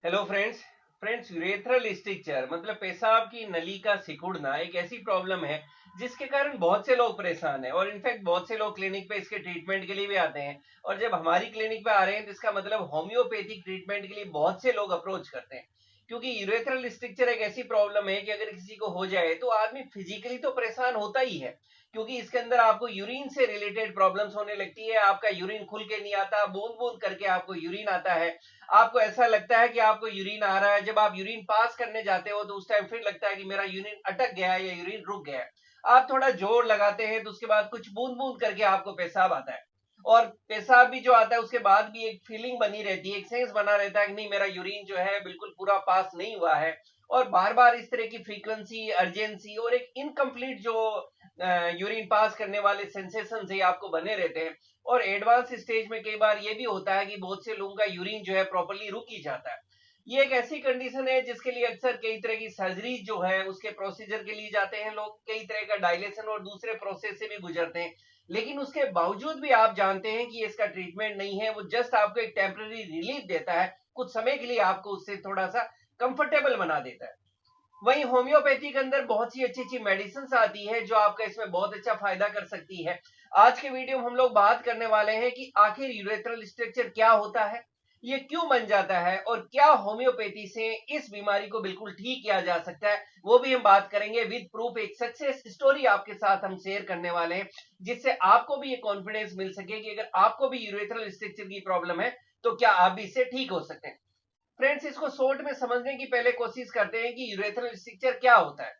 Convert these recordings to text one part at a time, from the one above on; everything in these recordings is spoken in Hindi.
हेलो फ्रेंड्स यूरेथ्रल स्ट्रक्चर मतलब पेशाब की नली का सिकुड़ना एक ऐसी प्रॉब्लम है जिसके कारण बहुत से लोग परेशान हैं और इनफैक्ट बहुत से लोग क्लिनिक पे इसके ट्रीटमेंट के लिए भी आते हैं। और जब हमारी क्लिनिक पे आ रहे हैं तो इसका मतलब होम्योपैथिक ट्रीटमेंट के लिए बहुत से लोग अप्रोच करते हैं, क्योंकि यूरेथ्रल स्ट्रक्चर एक ऐसी प्रॉब्लम है कि अगर किसी को हो जाए तो आदमी फिजिकली तो परेशान होता ही है, क्योंकि इसके अंदर आपको यूरिन से रिलेटेड प्रॉब्लम्स होने लगती है। आपका यूरिन खुल के नहीं आता, बूंद बूंद करके आपको यूरिन आता है। आपको ऐसा लगता है कि आपको यूरिन आ रहा है, जब आप यूरिन पास करने जाते हो तो उस टाइम फिर लगता है कि मेरा यूरिन अटक गया है या यूरिन रुक गया है। आप थोड़ा जोर लगाते हैं तो उसके बाद कुछ बूंद बूंद करके आपको पेशाब आता है, और पेशाब भी जो आता है उसके बाद भी एक फीलिंग बनी रहती है, एक सेंस बना रहता है कि नहीं मेरा यूरिन जो है बिल्कुल पूरा पास नहीं हुआ है। और बार बार इस तरह की फ्रीक्वेंसी, अर्जेंसी और एक इनकम्प्लीट जो यूरिन पास करने वाले सेंसेशन से आपको बने रहते हैं। और एडवांस स्टेज में कई बार ये भी होता है कि बहुत से लोगों का यूरिन जो है प्रॉपर्ली रुक ही जाता है। ये एक ऐसी कंडीशन है जिसके लिए अक्सर कई तरह की सर्जरी जो है उसके प्रोसीजर के लिए जाते हैं लोग, कई तरह का डायलेशन और दूसरे प्रोसेस से भी गुजरते हैं। लेकिन उसके बावजूद भी आप जानते हैं कि इसका ट्रीटमेंट नहीं है, वो जस्ट आपको एक टेम्पररी रिलीफ देता है, कुछ समय के लिए आपको उससे थोड़ा सा कंफर्टेबल बना देता है। वहीं होम्योपैथी के अंदर बहुत सी अच्छी अच्छी मेडिसिन आती है जो आपका इसमें बहुत अच्छा फायदा कर सकती है। आज के वीडियो में हम लोग बात करने वाले हैं कि आखिर यूरेथ्रल स्ट्रक्चर क्या होता है, ये क्यों बन जाता है और क्या होम्योपैथी से इस बीमारी को बिल्कुल ठीक किया जा सकता है, वो भी हम बात करेंगे विद प्रूफ। एक सक्सेस स्टोरी आपके साथ हम शेयर करने वाले हैं, जिससे आपको भी ये कॉन्फिडेंस मिल सके कि अगर आपको भी यूरेथ्रल स्ट्रक्चर की प्रॉब्लम है तो क्या आप भी इससे ठीक हो सकते हैं। फ्रेंड्स, इसको शॉर्ट में समझने की पहले कोशिश करते हैं कि यूरेथ्रल स्ट्रक्चर क्या होता है।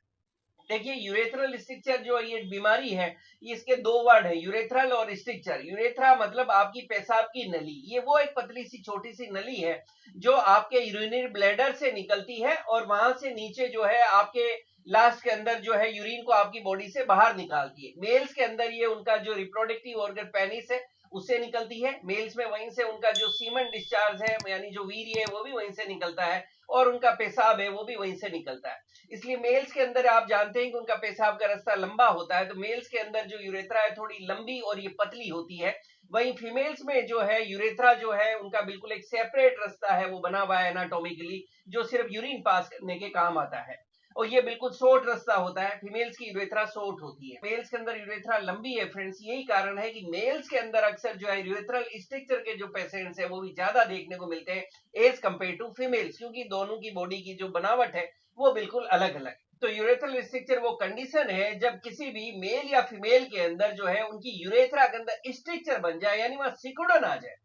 देखिए, यूरेथ्रल स्ट्रक्चर जो ये बीमारी है, इसके दो वर्ड है, यूरेथ्रल और स्ट्रक्चर। यूरेथ्रा मतलब आपकी पेशाब की नली, ये वो एक पतली सी छोटी सी नली है जो आपके यूरिनरी ब्लैडर से निकलती है और वहां से नीचे जो है आपके लास्ट के अंदर जो है यूरिन को आपकी बॉडी से बाहर निकालती है। मेल्स के अंदर ये उनका जो रिप्रोडक्टिव ऑर्गन पेनिस है उससे निकलती है, मेल्स में वहीं से उनका जो सीमन डिस्चार्ज है यानी जो वीर्य है वो भी वहीं से निकलता है, और उनका पेशाब है वो भी वहीं से निकलता है। इसलिए मेल्स के अंदर आप जानते हैं कि उनका पेशाब का रास्ता लंबा होता है, तो मेल्स के अंदर जो यूरेथ्रा है थोड़ी लंबी और ये पतली होती है। वहीं फीमेल्स में जो है यूरेथ्रा जो है उनका बिल्कुल एक सेपरेट रास्ता है, वो बना हुआ है एनाटोमिकली, जो सिर्फ यूरिन पास करने के काम आता है। और ये बिल्कुल शॉर्ट रास्ता होता है, फीमेल्स की यूरेथ्रा शॉर्ट होती है, मेल्स के अंदर यूरेथ्रा लंबी है। फ्रेंड्स, यही कारण है कि मेल्स के अंदर अक्सर जो है यूरेथ्रल स्ट्रक्चर के जो पेशेंट्स है वो भी ज्यादा देखने को मिलते हैं एज कंपेयर टू फीमेल्स, क्योंकि दोनों की बॉडी की जो बनावट है वो बिल्कुल अलग अलग। तो यूरेथ्रल स्ट्रक्चर वो कंडीशन है जब किसी भी मेल या फीमेल के अंदर जो है उनकी यूरेथ्रा के अंदर स्ट्रक्चर बन जाए, यानी वहां सिकुड़न आ जाए,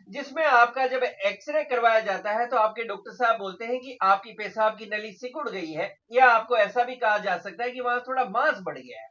जिसमें आपका जब एक्सरे करवाया जाता है तो आपके डॉक्टर साहब बोलते हैं कि आपकी पेशाब की नली सिकुड़ गई है, या आपको ऐसा भी कहा जा सकता है कि वहां थोड़ा मांस बढ़ गया है।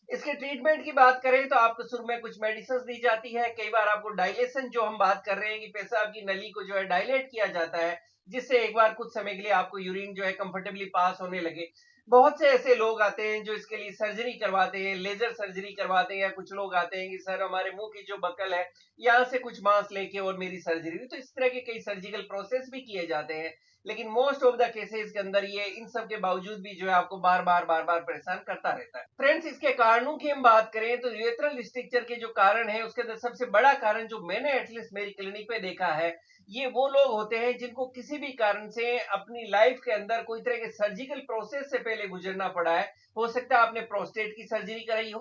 इसके ट्रीटमेंट की बात करें तो आपको शुरू में कुछ मेडिसिन दी जाती है, कई बार आपको डायलेशन, जो हम बात कर रहे हैं कि पेशाब की नली को जो है डायलेट किया जाता है, जिससे एक बार कुछ समय के लिए आपको यूरिन जो है कंफर्टेबली पास होने लगे। बहुत से ऐसे लोग आते हैं जो इसके लिए सर्जरी करवाते हैं, लेजर सर्जरी करवाते हैं, या कुछ लोग आते हैं कि सर हमारे मुंह की जो बकल है यहाँ से कुछ मांस लेके और मेरी सर्जरी हुई, तो इस तरह के कई सर्जिकल प्रोसेस भी किए जाते हैं। लेकिन मोस्ट ऑफ द केसेस के अंदर ये इन सब के बावजूद भी जो है आपको बार बार परेशान करता रहता है। फ्रेंड्स, इसके कारणों की हम बात करें तो यूरेथ्रल स्ट्रक्चर के जो कारण है उसके अंदर सबसे बड़ा कारण जो मैंने एटलीस्ट मेरी क्लिनिक पे देखा है, ये वो लोग होते हैं जिनको किसी भी कारण से अपनी लाइफ के अंदर कोई तरह के सर्जिकल प्रोसेस से पहले गुजरना पड़ा है। हो सकता है आपने प्रोस्टेट की सर्जरी कराई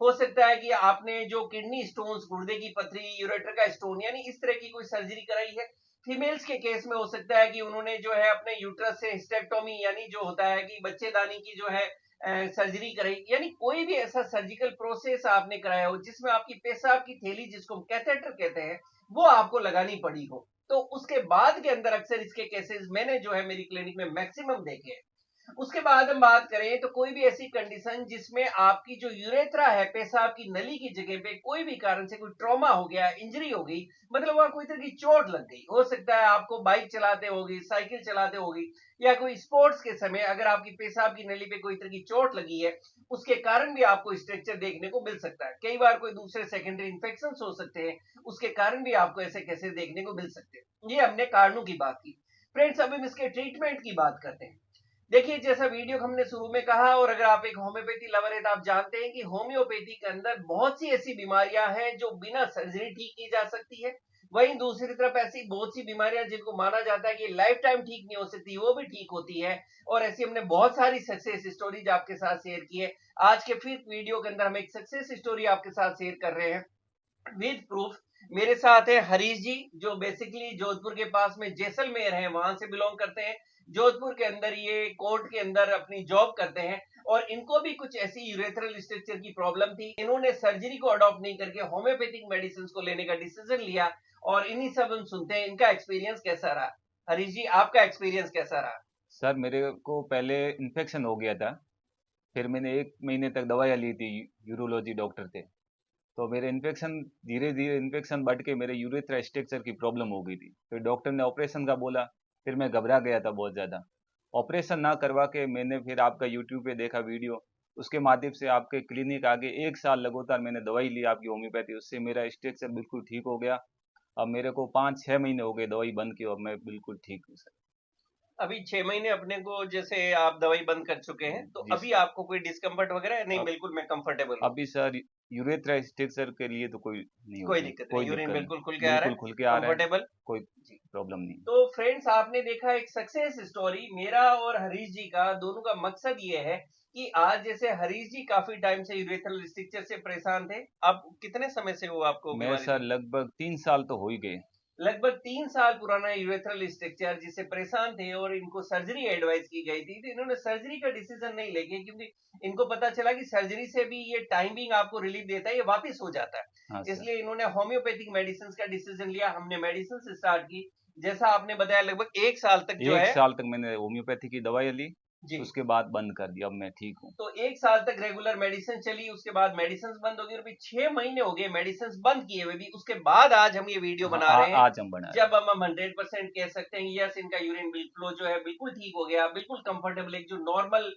हो सकता है कि आपने जो किडनी स्टोन्स, गुर्दे की पथरी, यूरेटर का स्टोन, यानी इस तरह की कोई सर्जरी कराई है। फीमेल्स के केस में हो सकता है कि उन्होंने जो है अपने यूट्रस से हिस्टेक्टोमी, यानी जो होता है कि बच्चेदानी की जो है सर्जरी कराई, यानी कोई भी ऐसा सर्जिकल प्रोसेस आपने कराया हो जिसमें आपकी पेशाब की थैली, जिसको हम कैथेटर कहते हैं, वो आपको लगानी पड़ी हो, तो उसके बाद के अंदर अक्सर इसके केसेस मैंने जो है मेरी क्लिनिक में मैक्सिमम देखे हैं। उसके बाद हम बात करें तो कोई भी ऐसी कंडीशन जिसमें आपकी जो यूरेथ्रा है, पेशाब की नली की जगह पे कोई भी कारण से कोई ट्रॉमा हो गया, इंजरी हो गई, मतलब वहां कोई तरह की चोट लग गई, हो सकता है आपको बाइक चलाते होगी, साइकिल चलाते होगी, या कोई स्पोर्ट्स के समय अगर आपकी पेशाब की नली पे कोई तरह की चोट लगी है, उसके कारण भी आपको स्ट्रक्चर देखने को मिल सकता है। कई बार कोई दूसरे सेकेंडरी इन्फेक्शन हो सकते हैं, उसके कारण भी आपको ऐसे केसेस देखने को मिल सकते हैं। ये हमने कारणों की बात की। फ्रेंड्स, अब हम इसके ट्रीटमेंट की बात करते हैं। देखिए, जैसा वीडियो हमने शुरू में कहा, और अगर आप एक होम्योपैथी लवर है तो आप जानते हैं कि होम्योपैथी के अंदर बहुत सी ऐसी बीमारियां हैं जो बिना सर्जरी ठीक की जा सकती है, वहीं दूसरी तरफ ऐसी बहुत सी बीमारियां जिनको माना जाता है कि लाइफ टाइम ठीक नहीं हो सकती, वो भी ठीक होती है। और ऐसी हमने बहुत सारी सक्सेस स्टोरीज आपके साथ शेयर की है। आज के फिर वीडियो के अंदर हम एक सक्सेस स्टोरी आपके साथ शेयर कर रहे हैं विद प्रूफ। मेरे साथ है हरीश जी, जो बेसिकली जोधपुर के पास में जैसलमेर है, वहां से बिलोंग करते हैं। जोधपुर के अंदर ये कोर्ट के अंदर अपनी जॉब करते हैं। और इनको भी कुछ ऐसी यूरेथ्रल स्ट्रक्चर की प्रॉब्लम थी। इन्होंने सर्जरी को अडॉप्ट नहीं करके होम्योपैथिक मेडिसिन को लेने का डिसीजन लिया। और इन्हीं सब हम सुनते हैं इनका एक्सपीरियंस कैसा रहा। हरीश जी, आपका एक्सपीरियंस कैसा रहा? सर मेरे को पहले इन्फेक्शन हो गया था। फिर मैंने 1 महीने तक दवाइयाँ ली थी, यूरोलॉजी डॉक्टर थे। तो मेरे इन्फेक्शन धीरे धीरे इन्फेक्शन बढ़ के मेरे यूरेथ्रा स्ट्रक्चर की प्रॉब्लम हो गई थी। फिर डॉक्टर ने ऑपरेशन का बोला। फिर मैं घबरा गया था बहुत ज़्यादा। ऑपरेशन ना करवा के मैंने फिर आपका यूट्यूब पे देखा वीडियो। उसके माध्यम से आपके क्लिनिक आगे 1 साल लगातार मैंने दवाई ली आपकी होम्योपैथी, उससे मेरा स्ट्रक्चर बिल्कुल ठीक हो गया। अब मेरे को 5-6 महीने हो गए दवाई बंद की, अब मैं बिल्कुल ठीक हूँ सर। अभी 6 महीने अपने को जैसे आप दवाई बंद कर चुके हैं, तो जी अभी सर। आपको कोई डिस्कम्फर्ट वगैरह है? नहीं, अब बिल्कुल मैं कंफर्टेबल हूँ। अभी सर यूरेथ्रा स्ट्रक्चर के लिए तो कोई नहीं कोई होती, दिक्कत नहीं, कोई यूरिन दिक्कत बिल्कुल खुल नहीं, के आ रहा बिल्कुल है, खुल के आ रहा है। कंफर्टेबल। कोई जी। प्रॉब्लम नहीं। तो फ्रेंड्स, आपने देखा एक सक्सेस स्टोरी, मेरा और हरीश जी का दोनों का मकसद ये है कि आज जैसे हरीश जी काफी टाइम से यूरेथ्रल स्ट्रक्चर से परेशान थे। अब कितने समय से वो आपको मैं बीमारी सर थी? लगभग 3 साल तो हो ही गए। लगभग 3 साल पुराना यूरेथ्रल स्ट्रक्चर जिससे परेशान थे, और इनको सर्जरी एडवाइस की गई थी, तो इन्होंने सर्जरी का डिसीजन नहीं लेके, क्योंकि इनको पता चला कि सर्जरी से भी ये टाइमिंग आपको रिलीफ देता है, ये वापस हो जाता हाँ है। सर। इसलिए इन्होंने होम्योपैथिक मेडिसिन का डिसीजन लिया। हमने मेडिसिन स्टार्ट की। जैसा आपने बताया, लगभग 1 साल तक जो एक है। साल तक मैंने होम्योपैथी की दवाई ली। जी। उसके बाद बंद कर दिया, अब मैं ठीक हूँ। तो 1 साल तक रेगुलर मेडिसिन चली, उसके बाद मेडिसिन बंद हो गई, और अभी 6 महीने हो गए मेडिसिन बंद किए हुए भी। उसके बाद आज हम ये वीडियो हाँ बना रहे हैं, आज हम बना रहे जब हैं। हम 100% कह सकते हैं यस, इनका यूरिन फ्लो जो है बिल्कुल ठीक हो गया, बिल्कुल कंफर्टेबल, एक जो नॉर्मल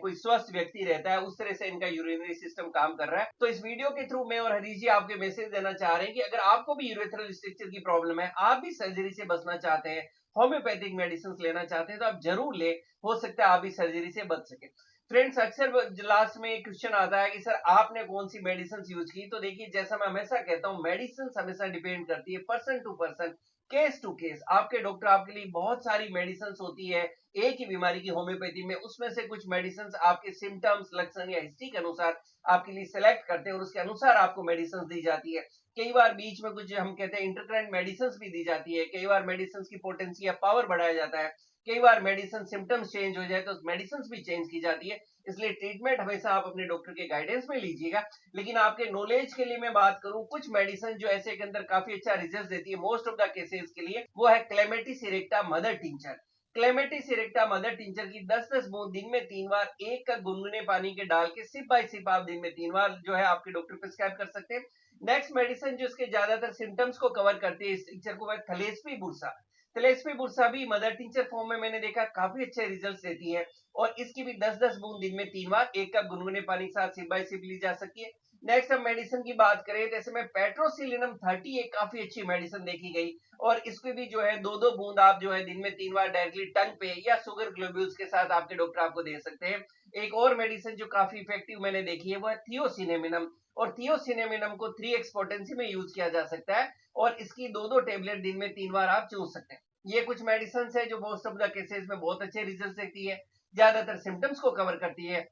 कोई स्वस्थ व्यक्ति रहता है उस तरह से इनका यूरिनरी सिस्टम काम कर रहा है। तो इस वीडियो के थ्रू मैं और हरीश जी आपके मैसेज देना चाह रहे हैं कि अगर आपको भी यूरेथ्रल स्ट्रक्चर की प्रॉब्लम है, आप भी सर्जरी से बचना चाहते हैं, होम्योपैथिक मेडिसिन लेना चाहते हैं, तो आप जरूर ले। हो सकता है आप भी सर्जरी से बच सके। फ्रेंड्स, अक्सर लास्ट में एक क्वेश्चन आता है कि सर आपने कौन सी मेडिसिन यूज की। तो देखिए, जैसा मैं हमेशा कहता हूँ, मेडिसिन हमेशा डिपेंड करती है person to person, case to case. आपके डॉक्टर आपके लिए बहुत सारी मेडिसिन होती है एक ही बीमारी की होम्योपैथी में, उसमें से कुछ मेडिसिन आपके सिम्टम्स, लक्षण या हिस्ट्री के अनुसार आपके लिए सेलेक्ट करते हैं, और उसके अनुसार आपको मेडिसिन दी जाती है। कई बार बीच में कुछ हम कहते हैं इंटरकरेंट मेडिसिन भी दी जाती है। कई बार मेडिसिन की पोटेंसी या पावर बढ़ाया जाता है। कई बार मेडिसिन सिम्टम्स चेंज हो जाए तो मेडिसिन भी चेंज की जाती है। इसलिए ट्रीटमेंट हमेशा आप अपने डॉक्टर के गाइडेंस में लीजिएगा। लेकिन आपके नॉलेज के लिए मैं बात करूं, कुछ मेडिसिन जो ऐसे के अंदर काफी अच्छा रिजल्ट देती है मोस्ट ऑफ द केसेस के लिए, वो है क्लेमेटी सिरेक्टा मदर टिंचर। क्लेमेटी सिरेक्टा मदर टिंचर की 10-10 बूंद दिन में 3 बार, एक कप गुनगुने पानी के डाल के सिप बाय सिप आप दिन में 3 बार जो है आपके डॉक्टर प्रिस्क्राइब कर सकते हैं। नेक्स्ट मेडिसिन जो इसके ज्यादातर सिम्टम्स को कवर करती है इस टिंचर को, है थलेस्पी बुरसा। थलेस्पी बुरसा भी मदर टिंचर फॉर्म में मैंने देखा काफी अच्छे रिजल्ट देती है। और इसकी भी 10-10 बूंद दिन में 3 बार, एक कप गुनगुने पानी के साथ सिप बाय सिप ली जा सकती है। नेक्स्ट हम मेडिसिन की बात करें तो ऐसे में पेट्रोसिलिनम 30 एक काफी अच्छी मेडिसिन देखी गई। और इसकी भी जो है 2-2 बूंद आप जो है दिन में 3 बार डायरेक्टली टंग पे या शुगर ग्लोब्यूल्स के साथ आपके डॉक्टर आपको दे सकते हैं। एक और मेडिसिन जो काफी इफेक्टिव मैंने देखी है वो है थियोसिनेमिनम। और थियोसिनेमिनम को 3x पोटेंसी में यूज किया जा सकता है। और इसकी 2-2 टेबलेट दिन में 3 बार आप चूस सकते हैं। ये कुछ मेडिसिन है जो मोस्ट ऑफ द केसेस में बहुत अच्छे रिजल्ट देती है, ज्यादातर सिम्टम्स को कवर करती है।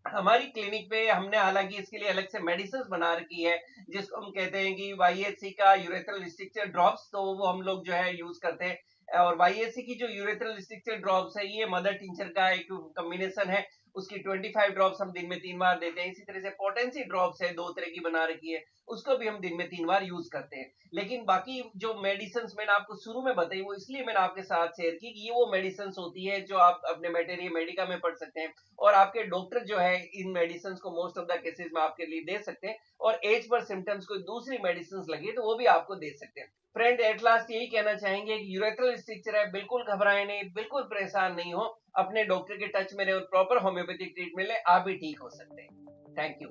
हमारी क्लिनिक पे हमने हालांकि इसके लिए अलग से मेडिसिन बना रखी है, जिसको हम कहते हैं कि वाईएचसी का यूरेथ्रल स्ट्रक्चर ड्रॉप्स, तो वो हम लोग जो है यूज करते हैं। और वाईएचसी की जो यूरेथ्रल स्ट्रक्चर ड्रॉप्स है, ये मदर टिंचर का एक कॉम्बिनेशन है। उसकी 25 ड्रॉप्स हम दिन में 3 बार देते हैं। इसी तरह से पोटेंसी ड्रॉप्स है, 2 तरह की बना रखी है, उसको भी हम दिन में 3 बार यूज करते हैं। लेकिन बाकी जो मेडिसिन मैंने आपको शुरू में बताई, वो इसलिए मैंने आपके साथ शेयर की कि ये वो मेडिसिन होती है जो आप अपने मेटेरियल मेडिका में पढ़ सकते हैं। और आपके डॉक्टर जो है इन मेडिसिन को मोस्ट ऑफ द केसेस में आपके लिए दे सकते हैं। और एज पर सिम्टम्स कोई दूसरी मेडिसिन लगे तो वो भी आपको दे सकते हैं। फ्रेंड, एट लास्ट यही कहना चाहेंगे कि यूरेथ्रल स्ट्रक्चर है, बिल्कुल घबराए नहीं, बिल्कुल परेशान नहीं हो, अपने डॉक्टर के टच में रहे और प्रॉपर होम्योपैथिक ट्रीटमेंट ले, आप भी ठीक हो सकते हैं। Thank you.